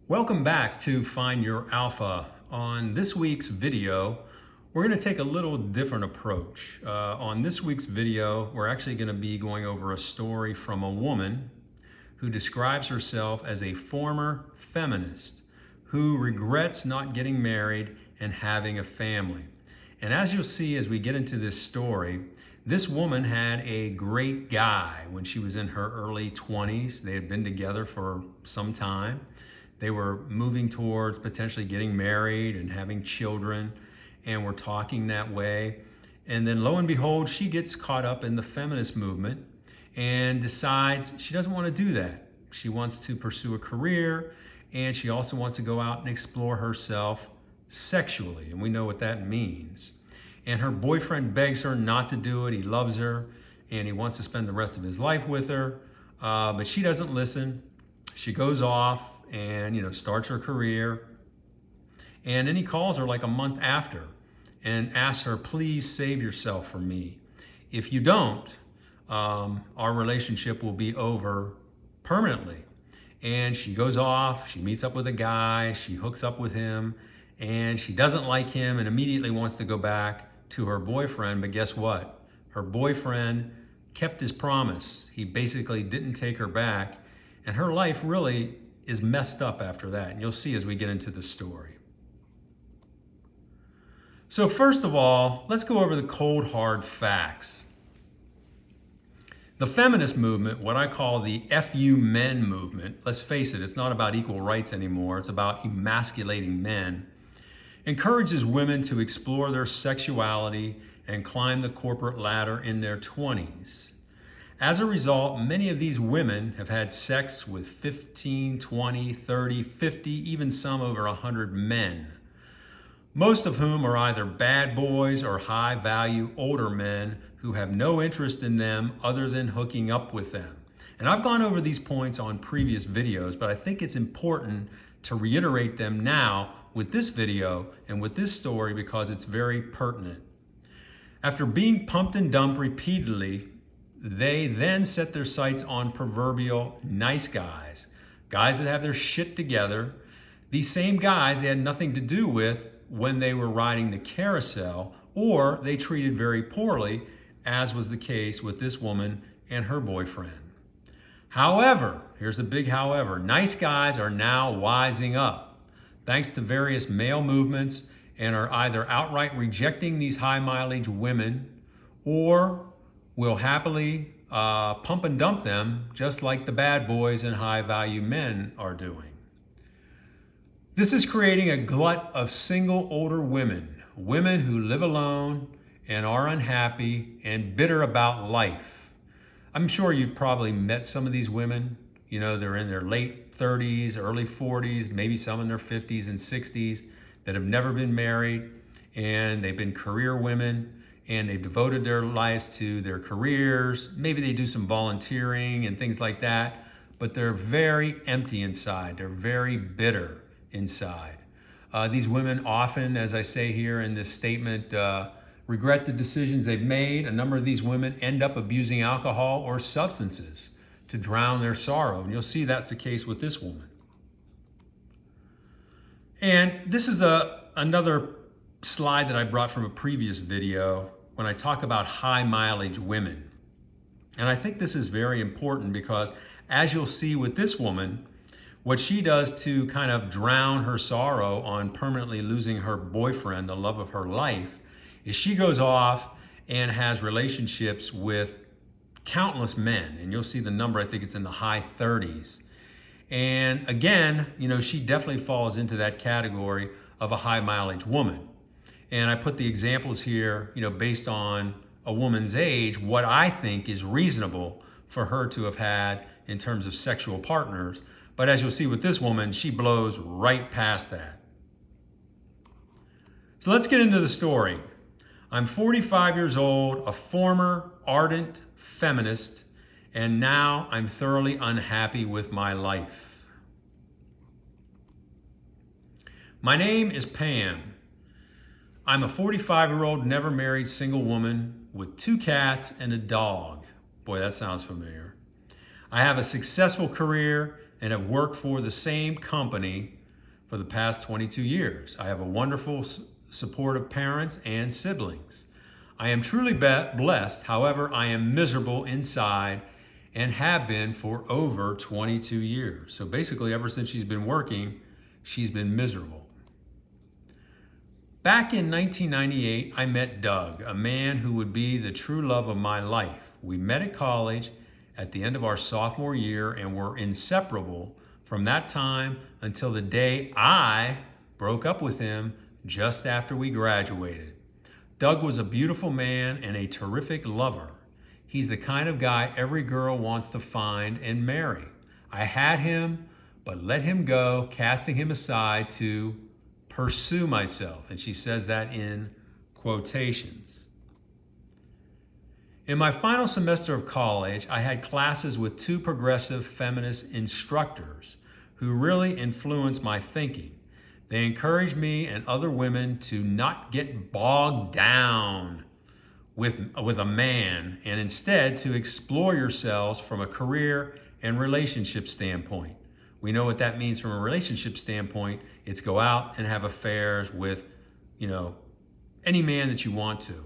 Welcome back to Find Your Alpha. On this week's video, we're going to take a little different approach. On this week's video, we're actually going to be going over a story from a woman who describes herself as a former feminist who regrets not getting married and having a family. And as you'll see as we get into this story, this woman had a great guy when she was in her early 20s. They had been together for some time. They were moving towards potentially getting married and having children, and were talking that way. And then lo and behold, she gets caught up in the feminist movement and decides she doesn't want to do that. She wants to pursue a career, and she also wants to go out and explore herself sexually, and we know what that means. And her boyfriend begs her not to do it. He loves her, and he wants to spend the rest of his life with her, but she doesn't listen. She goes off and starts her career, and then he calls her like a month after and asks her, please save yourself for me. If you don't, our relationship will be over permanently. And she goes off, she meets up with a guy, she hooks up with him, and she doesn't like him and immediately wants to go back to her boyfriend. But guess what? Her boyfriend kept his promise. He basically didn't take her back, and her life really is messed up after that. And you'll see as we get into the story. So first of all, let's go over the cold, hard facts. The feminist movement, what I call the FU men movement, let's face it, it's not about equal rights anymore. It's about emasculating men, encourages women to explore their sexuality and climb the corporate ladder in their 20s. As a result, many of these women have had sex with 15, 20, 30, 50, even some over 100 men, most of whom are either bad boys or high-value older men who have no interest in them other than hooking up with them. And I've gone over these points on previous videos, but I think it's important to reiterate them now with this video and with this story because it's very pertinent. After being pumped and dumped repeatedly, they then set their sights on proverbial nice guys, guys that have their shit together. These same guys they had nothing to do with when they were riding the carousel, or they treated very poorly, as was the case with this woman and her boyfriend. However, here's the big however, nice guys are now wising up thanks to various male movements and are either outright rejecting these high mileage women or will happily pump and dump them just like the bad boys and high value men are doing. This is creating a glut of single older women, women who live alone and are unhappy and bitter about life. I'm sure you've probably met some of these women. They're in their late 30s, early 40s, maybe some in their 50s and 60s that have never been married, and they've been career women, and they've devoted their lives to their careers. Maybe they do some volunteering and things like that, but they're very empty inside. They're very bitter inside. These women often, as I say here in this statement, regret the decisions they've made. A number of these women end up abusing alcohol or substances to drown their sorrow. And you'll see that's the case with this woman. And this is another slide that I brought from a previous video when I talk about high mileage women. And I think this is very important because as you'll see with this woman, what she does to kind of drown her sorrow on permanently losing her boyfriend, the love of her life, is she goes off and has relationships with countless men. And you'll see the number, I think it's in the high 30s. And again, she definitely falls into that category of a high mileage woman. And I put the examples here, based on a woman's age, what I think is reasonable for her to have had in terms of sexual partners. But as you'll see with this woman, she blows right past that. So let's get into the story. I'm 45 years old, a former ardent feminist, and now I'm thoroughly unhappy with my life. My name is Pam. I'm a 45-year-old, never married single woman with 2 cats and a dog. Boy, that sounds familiar. I have a successful career and have worked for the same company for the past 22 years. I have a wonderful, supportive parents and siblings. I am truly blessed. However, I am miserable inside and have been for over 22 years. So basically, ever since she's been working, she's been miserable. Back in 1998, I met Doug, a man who would be the true love of my life. We met at college at the end of our sophomore year and were inseparable from that time until the day I broke up with him just after we graduated. Doug was a beautiful man and a terrific lover. He's the kind of guy every girl wants to find and marry. I had him, but let him go, casting him aside to pursue myself. And she says that in quotations. In my final semester of college, I had classes with two progressive feminist instructors who really influenced my thinking. They encouraged me and other women to not get bogged down with a man and instead to explore yourselves from a career and relationship standpoint. We know what that means from a relationship standpoint. It's go out and have affairs with, any man that you want to.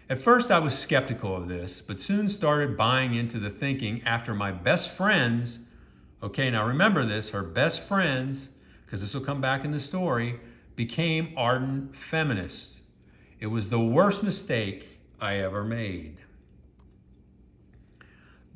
At first I was skeptical of this, but soon started buying into the thinking after my best friends, okay, now remember this, her best friends, because this will come back in the story, became ardent feminists. It was the worst mistake I ever made.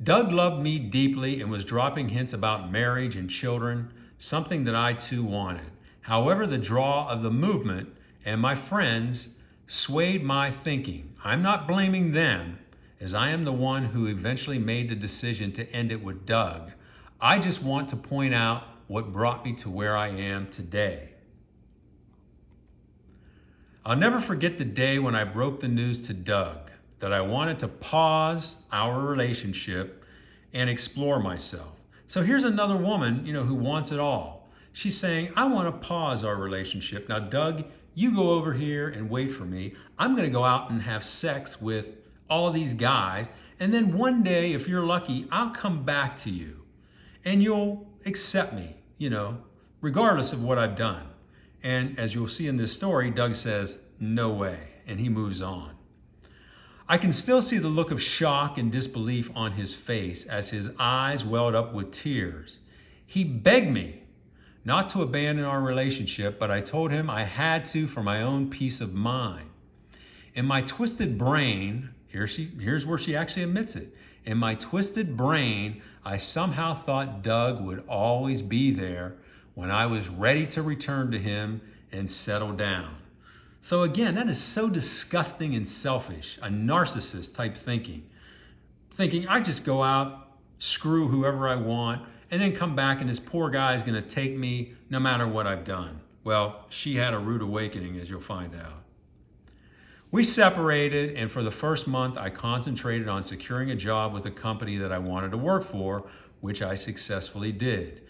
Doug loved me deeply and was dropping hints about marriage and children, something that I too wanted. However, the draw of the movement and my friends swayed my thinking. I'm not blaming them, as I am the one who eventually made the decision to end it with Doug. I just want to point out what brought me to where I am today. I'll never forget the day when I broke the news to Doug that I wanted to pause our relationship and explore myself. So here's another woman, who wants it all. She's saying, I want to pause our relationship. Now, Doug, you go over here and wait for me. I'm going to go out and have sex with all these guys. And then one day, if you're lucky, I'll come back to you and you'll accept me, regardless of what I've done. And as you'll see in this story, Doug says, no way. And he moves on. I can still see the look of shock and disbelief on his face as his eyes welled up with tears. He begged me not to abandon our relationship, but I told him I had to for my own peace of mind. In my twisted brain, here's where she actually admits it. In my twisted brain, I somehow thought Doug would always be there when I was ready to return to him and settle down. So again, that is so disgusting and selfish, a narcissist type thinking. Thinking I just go out, screw whoever I want, and then come back and this poor guy is gonna take me no matter what I've done. Well, she had a rude awakening, as you'll find out. We separated, and for the first month, I concentrated on securing a job with a company that I wanted to work for, which I successfully did.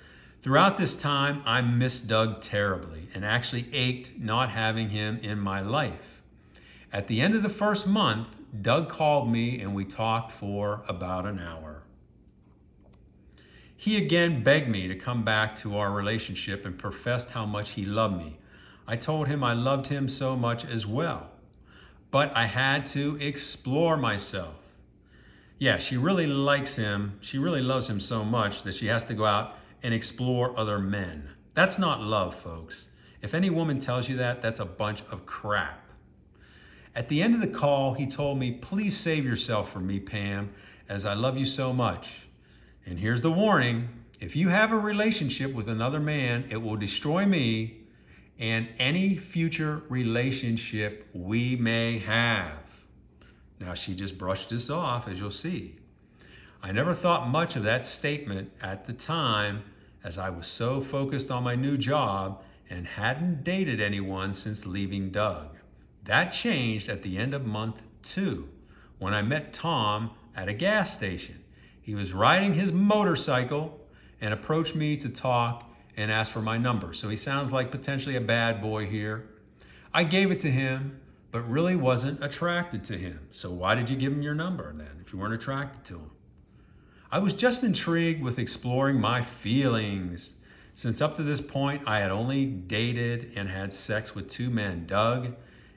Throughout this time, I missed Doug terribly and actually ached not having him in my life. At the end of the first month, Doug called me and we talked for about an hour. He again begged me to come back to our relationship and professed how much he loved me. I told him I loved him so much as well, but I had to explore myself. Yeah, she really likes him. She really loves him so much that she has to go out and explore other men. That's not love, folks. If any woman tells you that, that's a bunch of crap. At the end of the call, he told me, please save yourself for me, Pam, as I love you so much. And here's the warning. If you have a relationship with another man, it will destroy me and any future relationship we may have. Now, she just brushed this off, as you'll see. I never thought much of that statement at the time, as I was so focused on my new job and hadn't dated anyone since leaving Doug. That changed at the end of month 2, when I met Tom at a gas station. He was riding his motorcycle and approached me to talk and asked for my number. So he sounds like potentially a bad boy here. I gave it to him, but really wasn't attracted to him. So why did you give him your number then, if you weren't attracted to him? I was just intrigued with exploring my feelings. Since up to this point, I had only dated and had sex with two men, Doug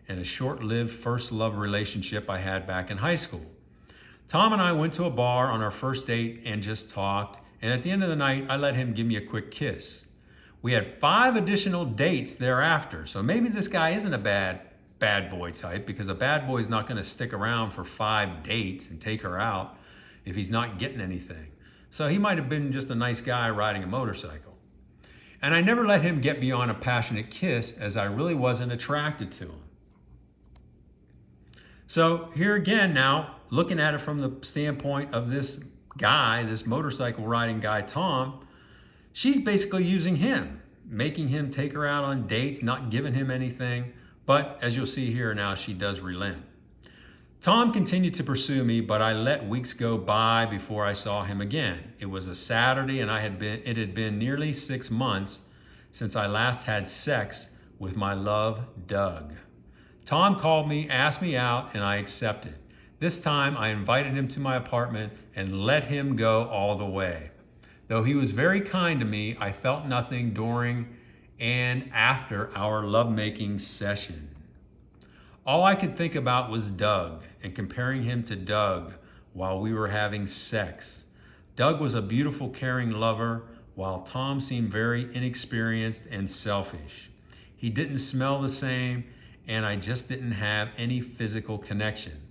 and a short-lived first love relationship I had back in high school. Tom and I went to a bar on our first date and just talked, and at the end of the night, I let him give me a quick kiss. We had 5 additional dates thereafter, so maybe this guy isn't a bad boy type, because a bad boy is not going to stick around for 5 dates and take her out if he's not getting anything. So he might have been just a nice guy riding a motorcycle. And I never let him get beyond a passionate kiss, as I really wasn't attracted to him. So here again now, looking at it from the standpoint of this guy, this motorcycle riding guy, Tom, she's basically using him, making him take her out on dates, not giving him anything. But as you'll see here now, she does relent. Tom continued to pursue me, but I let weeks go by before I saw him again. It was a Saturday, and it had been nearly 6 months since I last had sex with my love, Doug. Tom called me, asked me out, and I accepted. This time, I invited him to my apartment and let him go all the way. Though he was very kind to me, I felt nothing during and after our lovemaking session. All I could think about was Doug and comparing him to Doug while we were having sex. Doug was a beautiful, caring lover, while Tom seemed very inexperienced and selfish. He didn't smell the same, and I just didn't have any physical connection.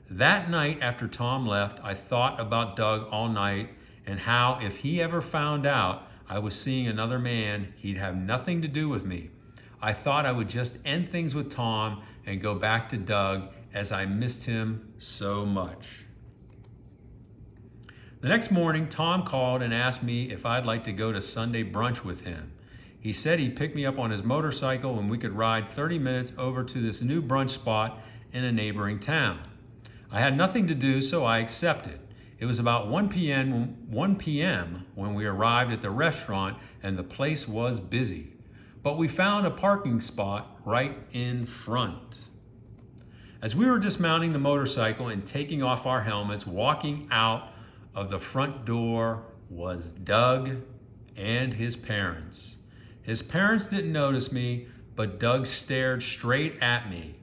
That night after Tom left, I thought about Doug all night and how if he ever found out I was seeing another man, he'd have nothing to do with me. I thought I would just end things with Tom and go back to Doug, as I missed him so much. The next morning, Tom called and asked me if I'd like to go to Sunday brunch with him. He said he'd pick me up on his motorcycle and we could ride 30 minutes over to this new brunch spot in a neighboring town. I had nothing to do, so I accepted. It was about 1 p.m. when we arrived at the restaurant, and the place was busy. But we found a parking spot right in front. As we were dismounting the motorcycle and taking off our helmets, walking out of the front door was Doug and his parents. His parents didn't notice me, but Doug stared straight at me.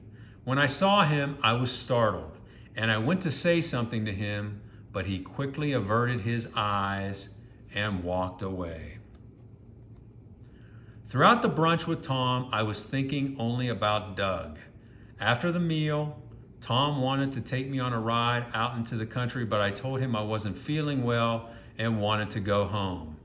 When I saw him, I was startled, and I went to say something to him, but he quickly averted his eyes and walked away. Throughout the brunch with Tom, I was thinking only about Doug. After the meal, Tom wanted to take me on a ride out into the country, but I told him I wasn't feeling well and wanted to go home.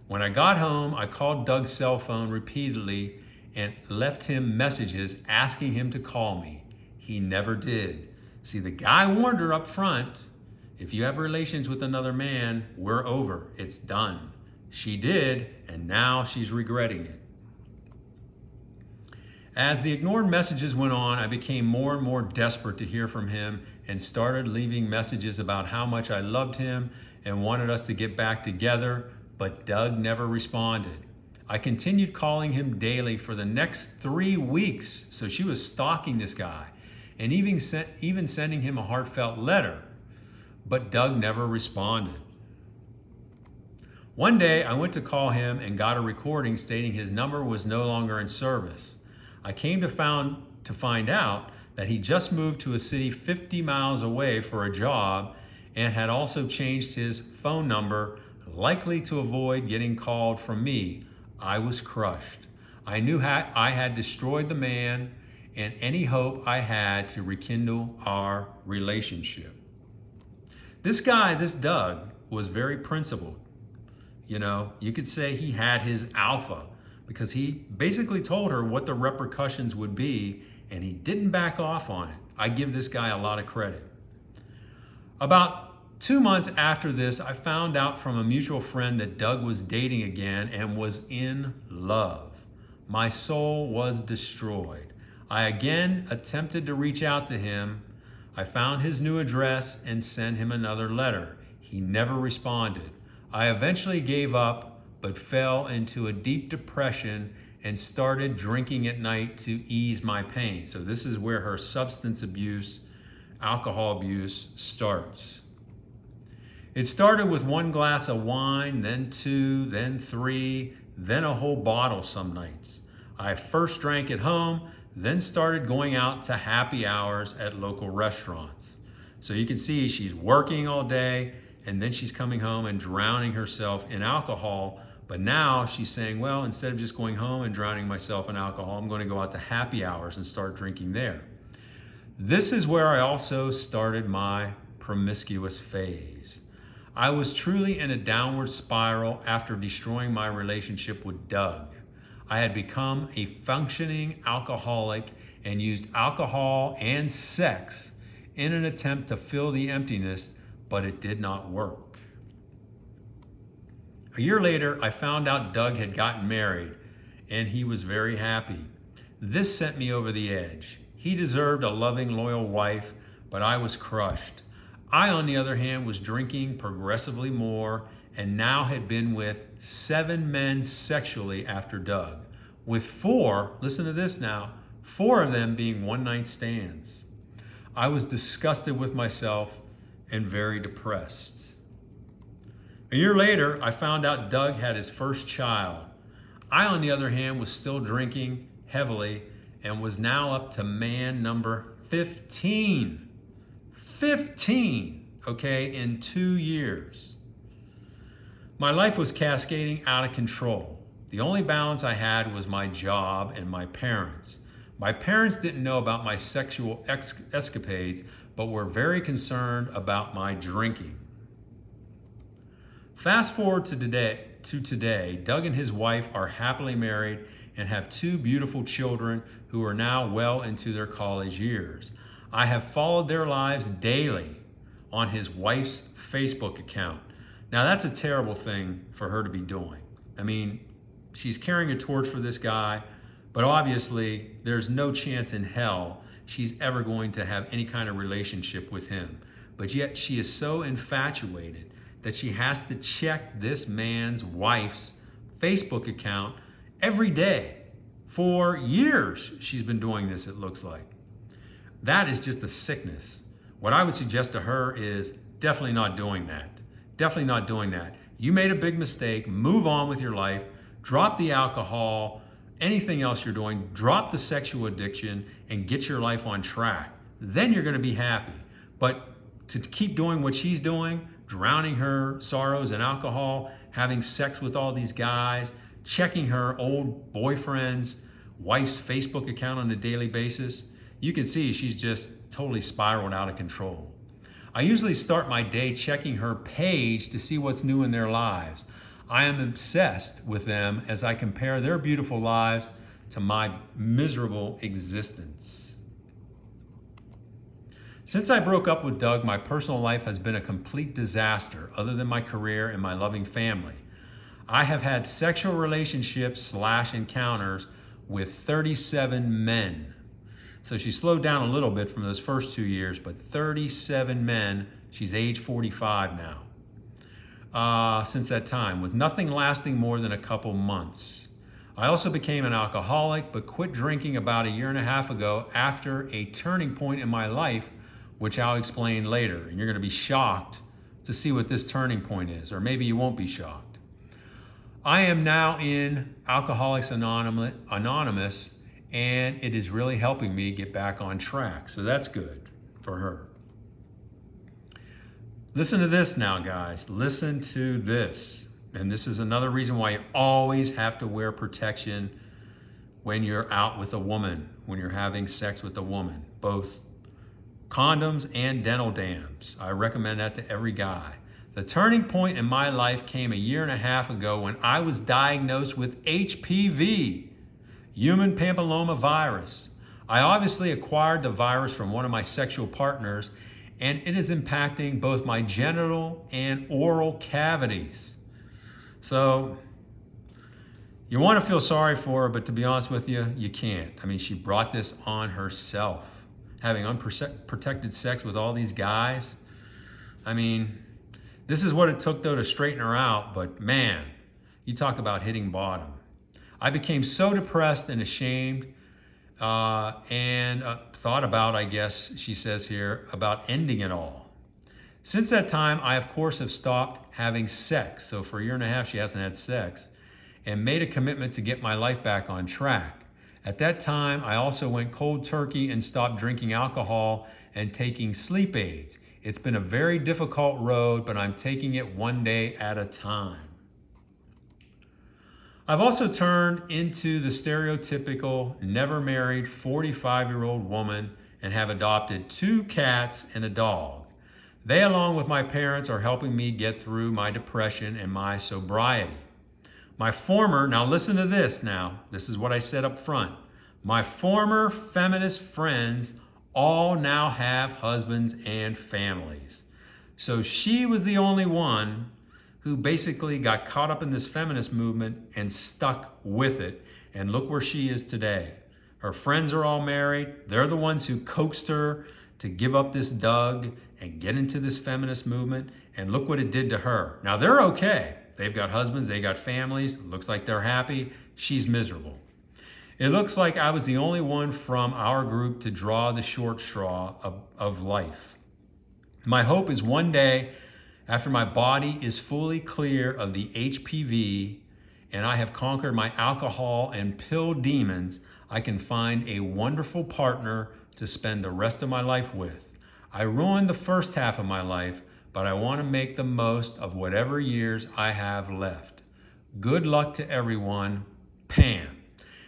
When I got home, I called Doug's cell phone repeatedly and left him messages asking him to call me. He never did. See, the guy warned her up front, if you have relations with another man, we're over. It's done. She did, and now she's regretting it. As the ignored messages went on, I became more and more desperate to hear from him and started leaving messages about how much I loved him and wanted us to get back together, but Doug never responded. I continued calling him daily for the next 3 weeks, so she was stalking this guy and even sending him a heartfelt letter, but Doug never responded. One day, I went to call him and got a recording stating his number was no longer in service. I came to find out that he just moved to a city 50 miles away for a job and had also changed his phone number, likely to avoid getting called from me. I was crushed. I knew I had destroyed the man and any hope I had to rekindle our relationship. This guy, this Doug, was very principled. You know, you could say he had his alpha because he basically told her what the repercussions would be and he didn't back off on it. I give this guy a lot of credit. About 2 months after this, I found out from a mutual friend that Doug was dating again and was in love. My soul was destroyed. I again attempted to reach out to him. I found his new address and sent him another letter. He never responded. I eventually gave up, but fell into a deep depression and started drinking at night to ease my pain. So this is where her substance abuse, alcohol abuse starts. It started with 1 glass of wine, then 2, then 3, then a whole bottle some nights. I first drank at home, then started going out to happy hours at local restaurants. So you can see she's working all day, and then she's coming home and drowning herself in alcohol. But now she's saying, well, instead of just going home and drowning myself in alcohol, I'm going to go out to happy hours and start drinking there. This is where I also started my promiscuous phase. I was truly in a downward spiral after destroying my relationship with Doug. I had become a functioning alcoholic and used alcohol and sex in an attempt to fill the emptiness, but it did not work. A year later, I found out Doug had gotten married, and he was very happy. This sent me over the edge. He deserved a loving, loyal wife, but I was crushed. I, on the other hand, was drinking progressively more and now had been with 7 men sexually after Doug, with 4, listen to this now, 4 of them being one-night stands. I was disgusted with myself and very depressed. A year later, I found out Doug had his first child. I, on the other hand, was still drinking heavily and was now up to man number 15. 15, okay, in 2 years. My life was cascading out of control. The only balance I had was my job and my parents. My parents didn't know about my sexual escapades, but were very concerned about my drinking. Fast forward to today, Doug and his wife are happily married and have 2 beautiful children who are now well into their college years. I have followed their lives daily on his wife's Facebook account. Now that's a terrible thing for her to be doing. I mean, she's carrying a torch for this guy, but obviously there's no chance in hell she's ever going to have any kind of relationship with him. But yet she is so infatuated that she has to check this man's wife's Facebook account every day. For years she's been doing this, it looks like. That is just a sickness. What I would suggest to her is definitely not doing that. Definitely not doing that. You made a big mistake. Move on with your life. Drop the alcohol, anything else you're doing. Drop the sexual addiction and get your life on track. Then you're going to be happy. But to keep doing what she's doing, drowning her sorrows in alcohol, having sex with all these guys, checking her old boyfriend's wife's Facebook account on a daily basis, you can see she's just totally spiraled out of control. I usually start my day checking her page to see what's new in their lives. I am obsessed with them as I compare their beautiful lives to my miserable existence. Since I broke up with Doug, my personal life has been a complete disaster other than my career and my loving family. I have had sexual relationships / encounters with 37 men. So she slowed down a little bit from those first 2 years, but 37 men, she's age 45 now, since that time, with nothing lasting more than a couple months. I also became an alcoholic, but quit drinking about 1.5 years ago after a turning point in my life, which I'll explain later. And you're gonna be shocked to see what this turning point is, or maybe you won't be shocked. I am now in Alcoholics Anonymous, and it is really helping me get back on track. So that's good for her. Listen to this now, guys. Listen to this. And this is another reason why you always have to wear protection when you're out with a woman, when you're having sex with a woman, both condoms and dental dams. I recommend that to every guy. The turning point in my life came 1.5 years ago when I was diagnosed with HPV, human papilloma virus. I obviously acquired the virus from one of my sexual partners, and it is impacting both my genital and oral cavities. So you want to feel sorry for her, but to be honest with you, you can't. I mean, she brought this on herself, having unprotected sex with all these guys. I mean, this is what it took though to straighten her out, but man, you talk about hitting bottom. I became so depressed and ashamed and thought about, I guess she says here, about ending it all. Since that time, I of course have stopped having sex. So for 1.5 years, she hasn't had sex. and made a commitment to get my life back on track. At that time, I also went cold turkey and stopped drinking alcohol and taking sleep aids. It's been a very difficult road, but I'm taking it one day at a time. I've also turned into the stereotypical never married 45-year-old woman and have adopted 2 cats and a dog. They, along with my parents, are helping me get through my depression and my sobriety. Now listen to this now. This is what I said up front. My former feminist friends all now have husbands and families. So she was the only one who basically got caught up in this feminist movement and stuck with it. And look where she is today. Her friends are all married. They're the ones who coaxed her to give up this Doug and get into this feminist movement. And look what it did to her. Now they're okay. They've got husbands, they got families. Looks like they're happy. She's miserable. It looks like I was the only one from our group to draw the short straw of life. My hope is one day, after my body is fully clear of the HPV and I have conquered my alcohol and pill demons, I can find a wonderful partner to spend the rest of my life with. I ruined the first half of my life, but I want to make the most of whatever years I have left. Good luck to everyone, Pam.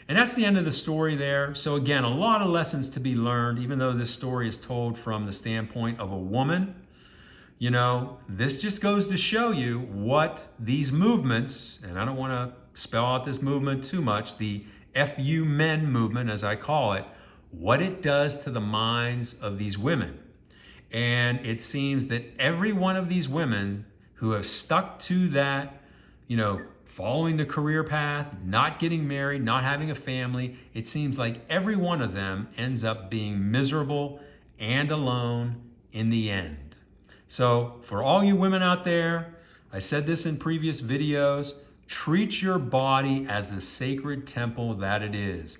And that's the end of the story there. So again, a lot of lessons to be learned, even though this story is told from the standpoint of a woman. You know, this just goes to show you what these movements, and I don't want to spell out this movement too much, the FU men movement, as I call it, what it does to the minds of these women. And it seems that every one of these women who have stuck to that, following the career path, not getting married, not having a family, it seems like every one of them ends up being miserable and alone in the end. So for all you women out there, I said this in previous videos, treat your body as the sacred temple that it is.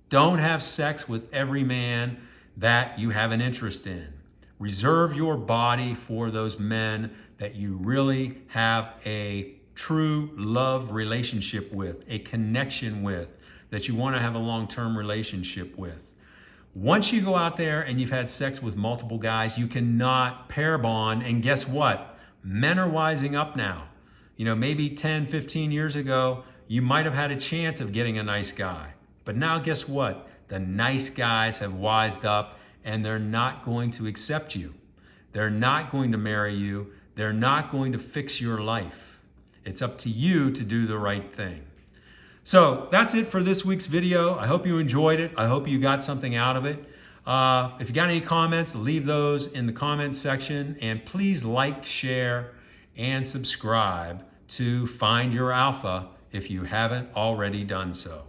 Don't have sex with every man that you have an interest in. Reserve your body for those men that you really have a true love relationship with, a connection with, that you want to have a long-term relationship with. Once you go out there and you've had sex with multiple guys, you cannot pair bond. And guess what? Men are wising up now. Maybe 10, 15 years ago, you might have had a chance of getting a nice guy. But now guess what? The nice guys have wised up and they're not going to accept you. They're not going to marry you. They're not going to fix your life. It's up to you to do the right thing. So that's it for this week's video. I hope you enjoyed it. I hope you got something out of it. If you got any comments, leave those in the comments section. And please like, share, and subscribe to Find Your Alpha if you haven't already done so.